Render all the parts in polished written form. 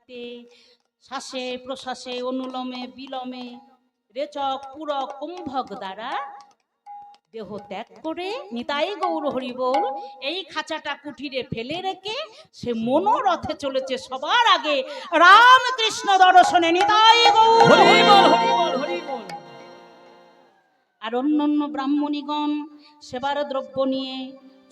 থাকিতে শ্বাসে প্রশ্বাসে অনুলোমে বিলোমে রেচক পুরক কুম্ভক দ্বারা দেহ ত্যাগ করে নিতাই গৌর হরি বল এই খাঁচাটা কুঠিরে ফেলে রেখে সে মনোরথে চলেছে সবার আগে রামকৃষ্ণ দর্শনে। নিতাই গৌর হরি বল, হরি বল, হরি বল। আর অন্যান্য ব্রাহ্মণীগণ সেবার দ্রব্য নিয়ে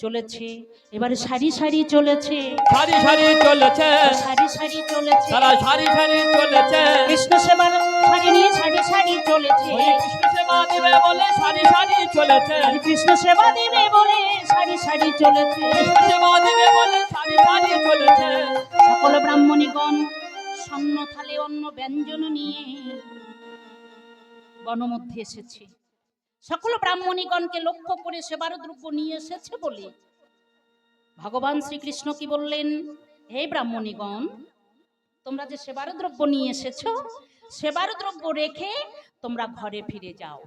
চলেছে, এবারে সারি সারি চলেছে, সারি সারি চলেছে, সারি সারি চলেছে, তারা সারি সারি চলেছে, কৃষ্ণ সেবার সারি নিয়ে সারি সারি চলেছে, কৃষ্ণ সেবা দিবে বলে সারি সারি চলেছে, কৃষ্ণ সেবা দিবে বলে সারি সারি চলেছে, কৃষ্ণ সেবা দিবে বলে সারি সারি চলেছে। সকল ব্রাহ্মণীগণ স্বর্ণ থালে অন্ন ব্যঞ্জন নিয়ে বনমধ্যে এসেছে। সকল ব্রাহ্মণীগণকে লক্ষ্য করে সেবার দ্রব্য নিয়ে এসেছে বলে ভগবান শ্রীকৃষ্ণ কি বললেন, হে ব্রাহ্মণীগণ, তোমরা যে সেবার দ্রব্য নিয়ে এসেছো, সেবার দ্রব্য রেখে তোমরা ঘরে ফিরে যাও।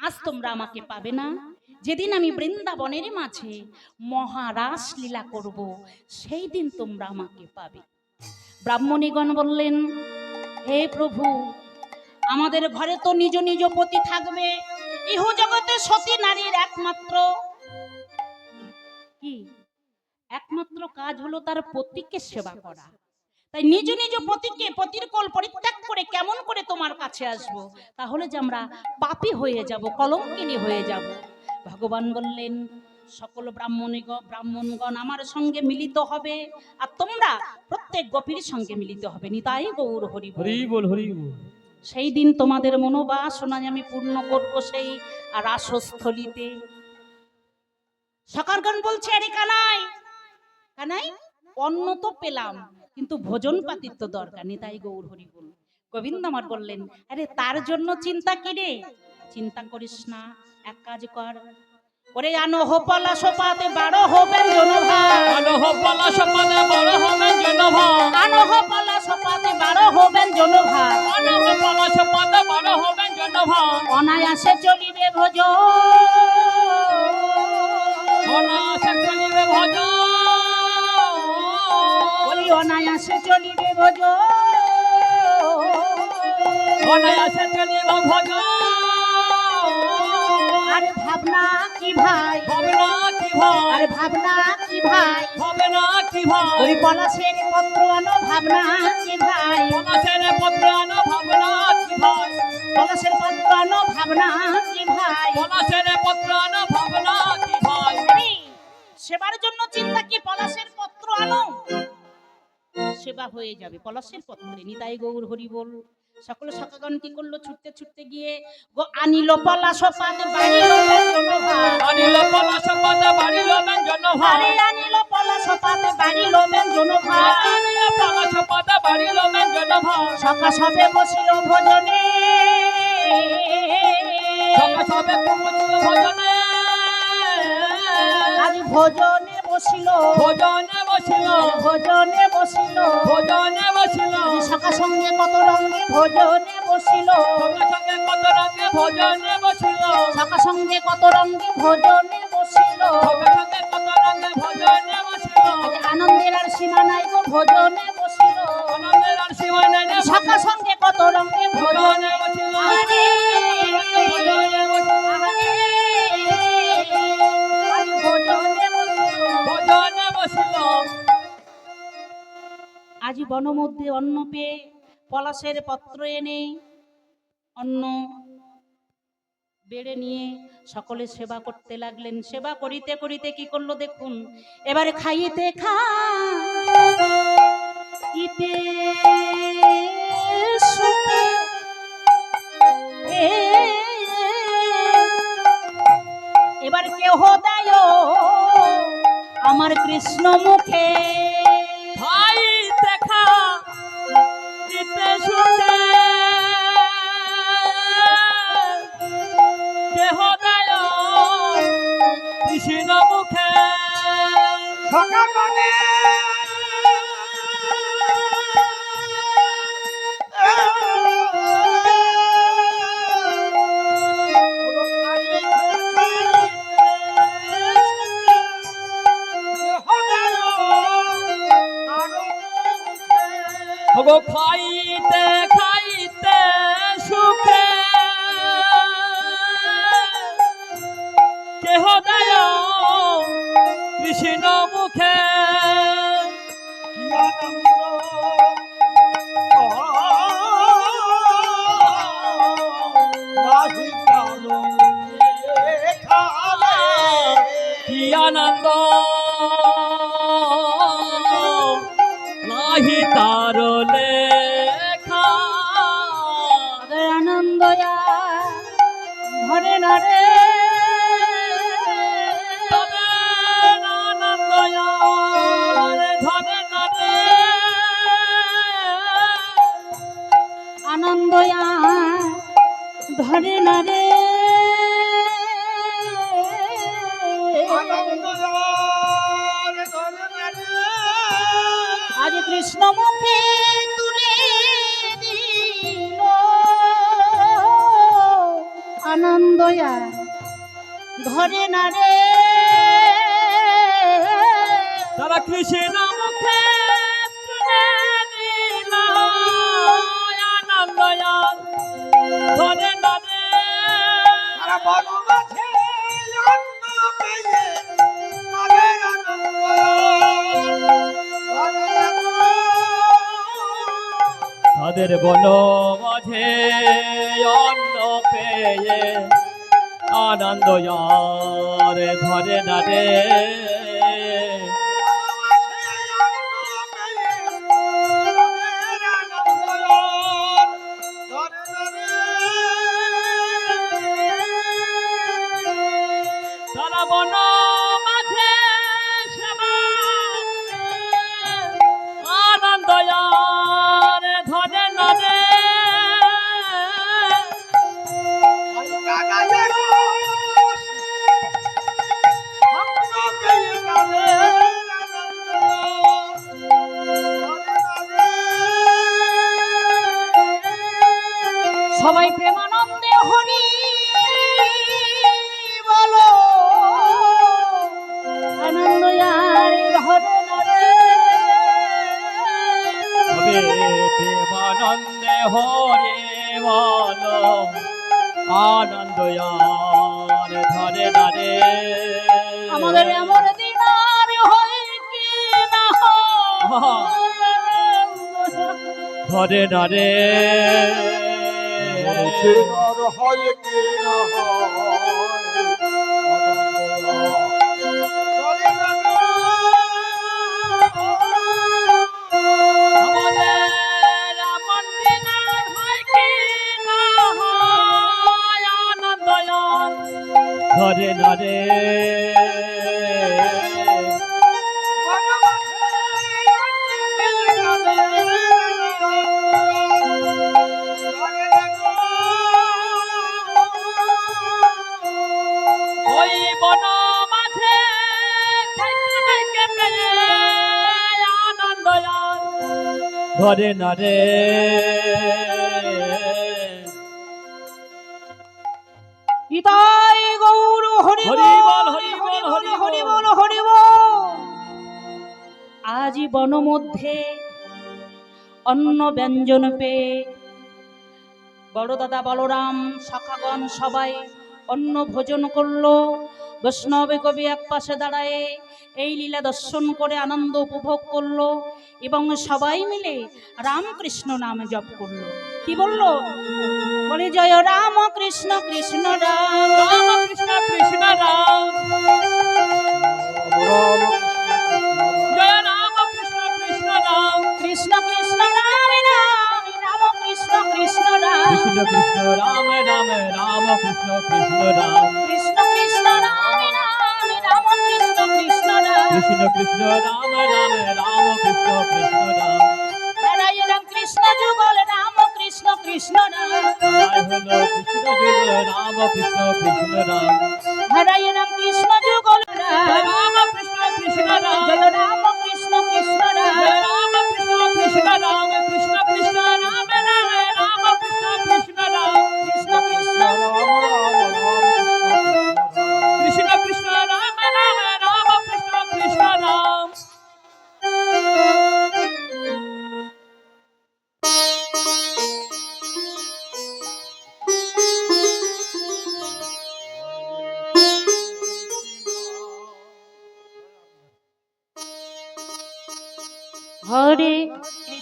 আজ তোমরা আমাকে পাবে না, যেদিন আমি বৃন্দাবনের মাঝে মহারাস লীলা করব, সেই দিন তোমরা আমাকে পাবে। ব্রাহ্মণীগণ বললেন, হে প্রভু, আমাদের ঘরে তো নিজ নিজ পতি থাকবে, ইহ জগতে সতী নারীর একমাত্র কি একমাত্র কাজ হলো তার পতিকে সেবা করা। তাই নিজ নিজ পতিকে পতির কোল পরিত্যাগ করে কেমন করে তোমার কাছে আসব? তাহলে যে আমরা পাপী হয়ে যাব, কলঙ্কিনী হয়ে যাব। ভগবান বললেন, সকল ব্রাহ্মণগণ আমার সঙ্গে মিলিত হবে, আর তোমরা প্রত্যেক গোপীর সঙ্গে মিলিত হবে। নিতাই গৌর হরি বল, হরি বল, হরি বল। সেই দিন তোমাদের মনোবাসনা আমি পূর্ণ করব সেই রাসস্থলিতে। সকারগণ বলছে, আরে কানাই, কানাই, অন্ন তো পেলাম, কিন্তু ভোজন পাতির তো দরকার। নিতাই গৌর হরি বল। গোবিন্দ আমার বললেন, আরে তার জন্য চিন্তা কি রে? চিন্তা করিস না, এক কাজ কর, ওরে আনো হো পলাশ পাতে বারো হবেন জনভার, আনো হো পলাশ পাতে বড় হবেন জনভার, আনো হো পলাশ পাতে বারো হবেন জনভার, আনো হো পলাশ পাতে বড় হবেন জনভার, অনায়াসে চলিবে ভোজন, অনায়াসে চলিবে ভজন, বলি অনায়াসে চলিবে ভোজন, অনায়াসে চলিবে ভজন। আরে ভাবনা কি ভাই, ভাবনা কি ভাই, আরে ভাবনা কি ভাই, ভাবনা কি ভাই, ওই পলাশের পত্র আনো, ভাবনা কি ভাই, পলাশের পত্র আনো, ভাবনা কি ভাই, পলাশের পত্র আনো, ভাবনা কি ভাই, পলাশের পত্র আনো, ভাবনা কি ভাই। আরে সেবার জন্য চিন্তা কি, পলাশের পত্র আনো, সেবা হয়ে যাবে পলাশের পত্রে। নিতাই গৌর হরি বল। সকল সখাগণ কি করলো, ছুটতে ছুটতে গিয়ে আনিল পলাশ পাতে বাড়িল ব্যঞ্জনভার, আনিল পলাশ পাতে বাড়িল ব্যঞ্জনভার, আরে আনিল পলাশ পাতে বাড়িল ব্যঞ্জনভার, আনিল পলাশ পাতে বাড়িল ব্যঞ্জনভার, সখা সবে বসিল ভোজনে, সখা সবে বসিল ভজনে, আজ ভোজনে বসিল, ভজনে বসিল, ভোজনে বসিল, ভজনে বসিল, সখা সঙ্গে কত রঙে ভোজনে বসিল, সখা সঙ্গে কত রঙে ভজনে বসিল, সখা সঙ্গে কত রঙে ভোজনে বসিল, সখা সঙ্গে কত রঙে ভজনে বসিল, আজ আনন্দের আর সীমা নাই গো ভোজনে বসিল, আনন্দের আর সীমা নাই, সখা সঙ্গে কত রঙে ভোজনে বসিল, আরে, ভজনে বসিল, আরে, আজ ভোজনে বসিল। ভজনে বসিল। আজ বনমধ্যে অন্ন পেয়ে পলাশের পত্র এনে অন্ন বেড়ে নিয়ে সকলে সেবা করতে লাগলেন। সেবা করিতে করিতে কি করলো দেখুন, এবারে খাইতে খাইতে সুখে এবার কেহ দেয় আমার কৃষ্ণ মুখে, ভাই দেখা দিতে শুনে দেহ দেয় কৃষ্ণ মুখে, সকালে ওগো খাইতে খাইতে সুখে কেহ দেয় কৃষ্ণ মুখে কি আনন্দ নাহি তার লেখা আনন্দ ধরে না রে তবে আনন্দ ধরে না রে আনন্দ ধরে না রে আজ কৃষ্ণ মুখে তুলে দিল আনন্দ ধরে না রে তারা কৃষ্ণ মুখে তুলে দিল আনন্দ ধরে না রে তাদের বন মাঝে অন্ন পেয়ে আনন্দ ধরে না রে তারা বন মাঝে আনন্দ ধরে না রে সবাই প্রেমানন্দে হরি বলো আনন্দ ধরে না রে তবে প্রেমানন্দে হরে বল আনন্দ ধরে না রে আমাদের এমন দিন আর হয় কি না ধরে না রে ধরে না রে ওই বন মাঝে আনন্দ ধরে না রে ইতাই গৌর হরি হরি বল হরি বল হরি হরি বল বল হরি বল আজ বন মধ্যে অন্ন ব্যঞ্জন পেয়ে বড় দাদা বলরাম সখাগণ সবাই অন্ন ভোজন করলো। বৈষ্ণব কবি এক পাশে দাঁড়ায় এই লীলা দর্শন করে আনন্দ উপভোগ করলো এবং সবাই মিলে রামকৃষ্ণ নাম জপ করলো। কি বললো? বলে জয় রাম কৃষ্ণ কৃষ্ণ রাম রাম কৃষ্ণ কৃষ্ণ রাম জয় রাম কৃষ্ণ কৃষ্ণ রাম কৃষ্ণ কৃষ্ণ রাম রাম রাম কৃষ্ণ কৃষ্ণ রাম কৃষ্ণ কৃষ্ণ রাম রাম রাম কৃষ্ণ কৃষ্ণ রাম কৃষ্ণ কৃষ্ণ রাম রাম রাম কৃষ্ণ কৃষ্ণ রাম কৃষ্ণ কৃষ্ণ রাম রাম রাম কৃষ্ণ কৃষ্ণ রাম হরে রাম কৃষ্ণ যুগল রাম কৃষ্ণ কৃষ্ণ রাম জয় হলো কৃষ্ণ যুগ রাম কৃষ্ণ কৃষ্ণ রাম হরে রাম কৃষ্ণ যুগল জয় রাম রাম কৃষ্ণ কৃষ্ণ রাম জয় রাম কৃষ্ণ কৃষ্ণ রাম জয় রাম কৃষ্ণ কৃষ্ণ রাম কৃষ্ণ কৃষ্ণ রাম রাম রাম কৃষ্ণ কৃষ্ণ রাম কৃষ্ণ কৃষ্ণ কৃষ্ণ কৃষ্ণ রাম রাম রাম কৃষ্ণ কৃষ্ণ রাম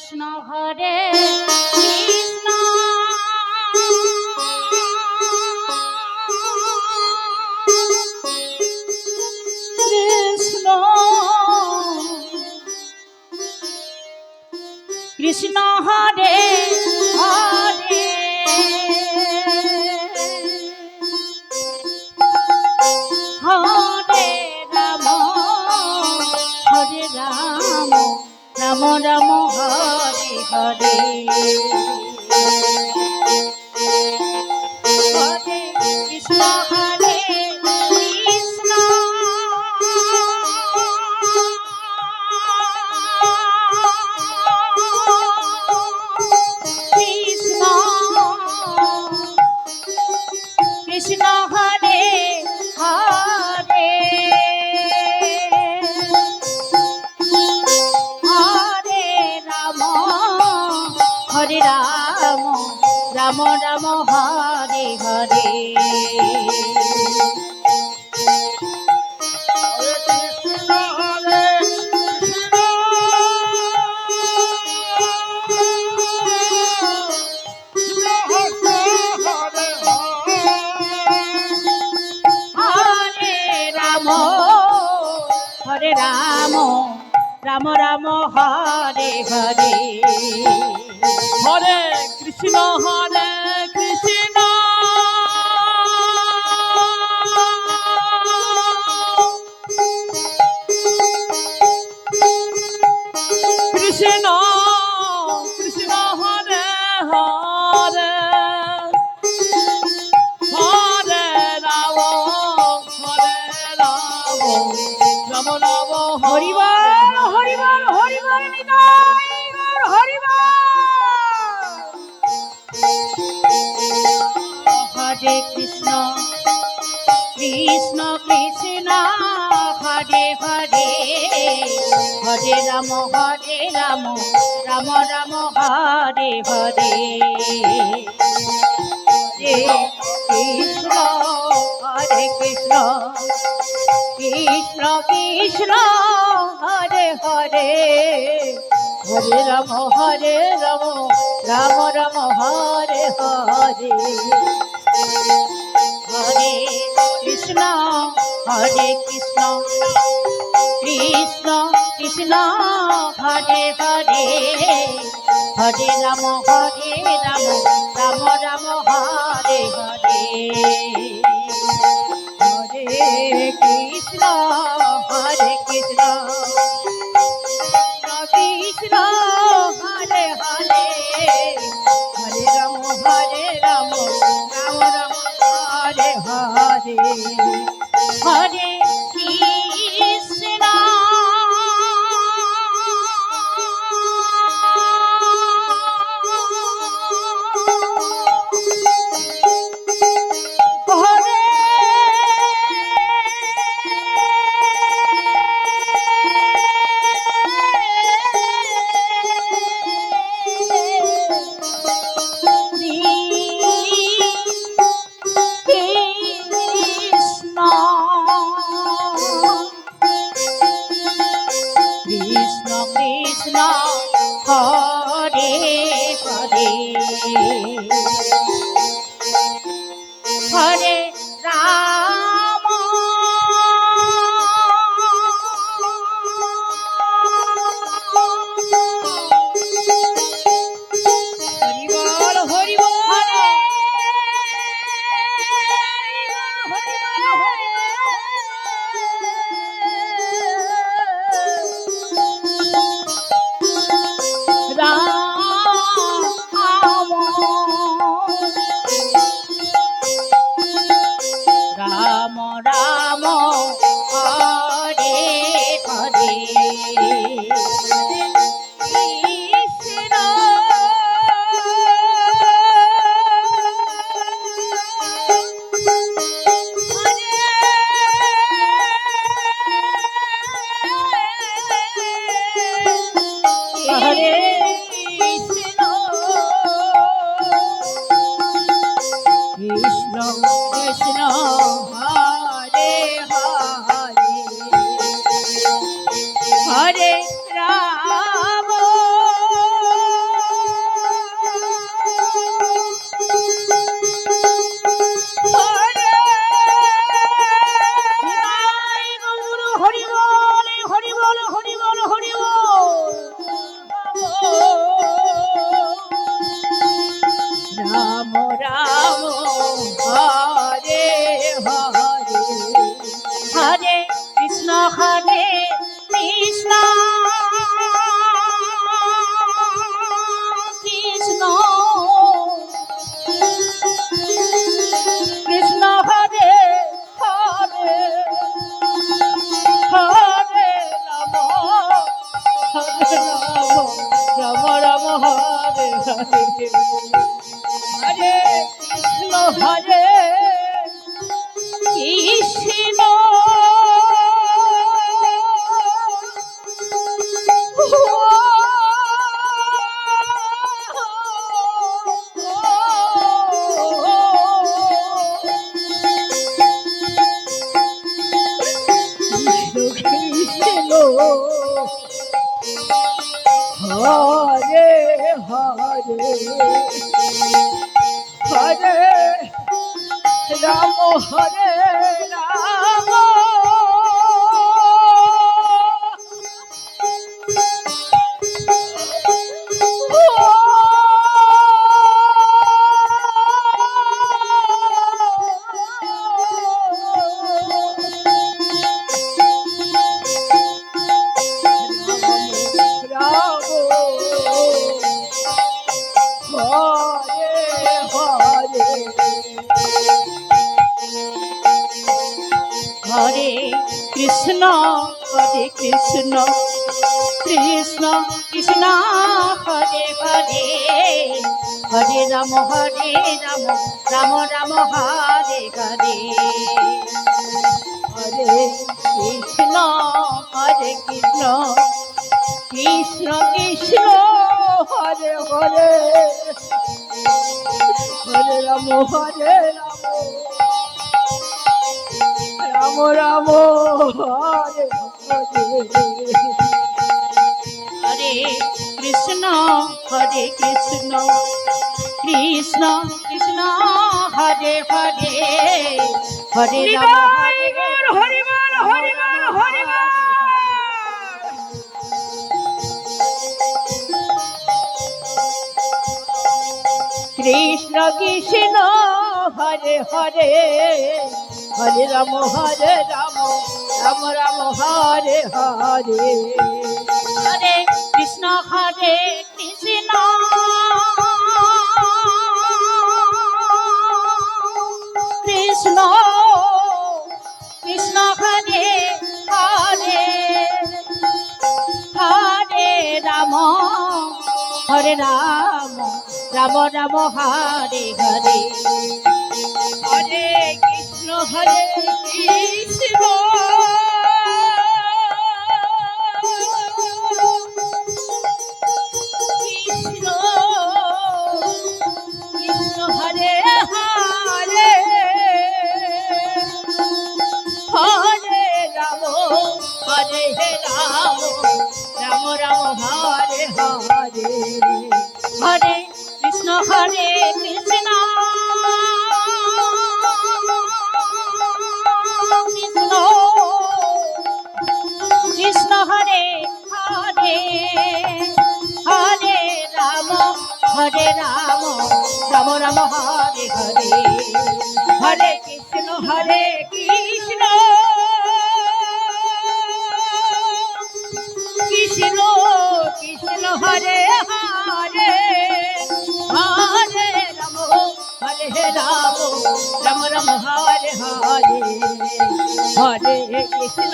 কৃষ্ণ হরে কৃষ্ণ কৃষ্ণ কৃষ্ণ হরে হরে হরে রাম রাম রাম হরে হরে হরে কৃষ্ণ হরে কৃষ্ণ কৃষ্ণ কৃষ্ণ হরে হরে হরে রাম রাম রাম হরে হরে হরে রাম রাম রাম হরে হরে হরে কৃষ্ণ কৃষ্ণ কৃষ্ণ কৃষ্ণ হরে হরে হরে রাম রাম রাম হরিবল হরিবল হরিবল নিতাই গৌর হরিবল হরে কৃষ্ণ কৃষ্ণ কৃষ্ণ হরে হরে হরে রাম রাম রাম হরে হরে হরে কৃষ্ণ কৃষ্ণ কৃষ্ণ হরে হরে হরে রাম রাম রাম হরে হরে হরে কৃষ্ণ কৃষ্ণ কৃষ্ণ কৃষ্ণ হরে হরে হরে রাম রাম রাম হরে হরে হরে কৃষ্ণ কৃষ্ণ কৃষ্ণ হরে হরে হরে রাম রাম রাম হরে হরে হরে কৃষ্ণ কৃষ্ণ হরে কৃষ্ণ হরে কৃষ্ণ কৃষ্ণ হরে হরে হরে রাম হরে রাম হরে কৃষ্ণ হরে কৃষ্ণ কৃষ্ণ কৃষ্ণ হরে হরে হরে রাম রাম রাম হরে হরে হরে কৃষ্ণ হরে কৃষ্ণ কৃষ্ণ কৃষ্ণ হরে হরে হরে রাম হরে রাম রাম হরে হরে হরে কৃষ্ণ হরে কৃষ্ণ কৃষ্ণ কৃষ্ণ হরে হরে হরে রাম হরি বল হরি বল হরি বল কৃষ্ণ কৃষ্ণ হরে হরে হরে রাম রাম রাম হরে হরে হরে কৃষ্ণ হরে কৃষ্ণ কৃষ্ণ কৃষ্ণ হরে হরে হরে রাম রাম রাম হরে হরে হরে কৃষ্ণ হরে কৃষ্ণ কৃষ্ণ কৃষ্ণ হরে হরে হরে রাম রাম রাম হরে হরে হরে কৃষ্ণ হরে কৃষ্ণ কৃষ্ণ কৃষ্ণ হরে হরে হরে রাম রাম রাম হরে হরে হরে কৃষ্ণ কৃষ্ণ কৃষ্ণ হরে হরে হরে রাম রাম রাম হরে হরে হরে কৃষ্ণ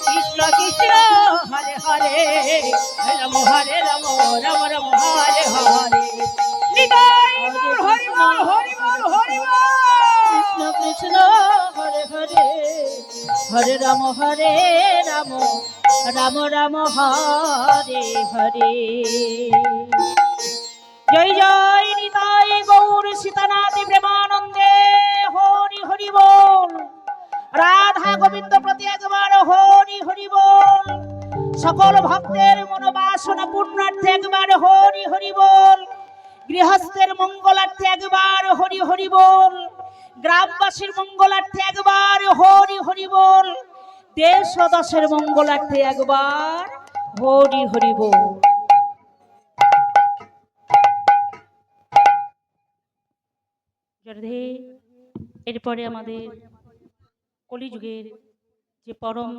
কৃষ্ণ কৃষ্ণ হরে হরে রাম রাম রাম হরে হরে নিতাই গৌর হরি বল হরি বল হরি বল কৃষ্ণ কৃষ্ণ হরে হরে হরে রাম রাম রাম হরে হরে জয় জয় নিতাই গৌর সীতানাথ প্রেমানন্দে হরি হরি বল রাধা গোবিন্দ প্রতি একবার হরি হরি বল সকল ভক্তের মনোবাসনা পূর্ণার্থে একবার হরি হরি বল গৃহস্থের মঙ্গলার্থে একবার হরি হরি বল গ্রামবাসীর মঙ্গলার্থে একবার হরি হরি বল দেশ ও দশের মঙ্গলার্থে একবার হরি হরি বল। এরপরে আমাদের কলিযুগের যে পরম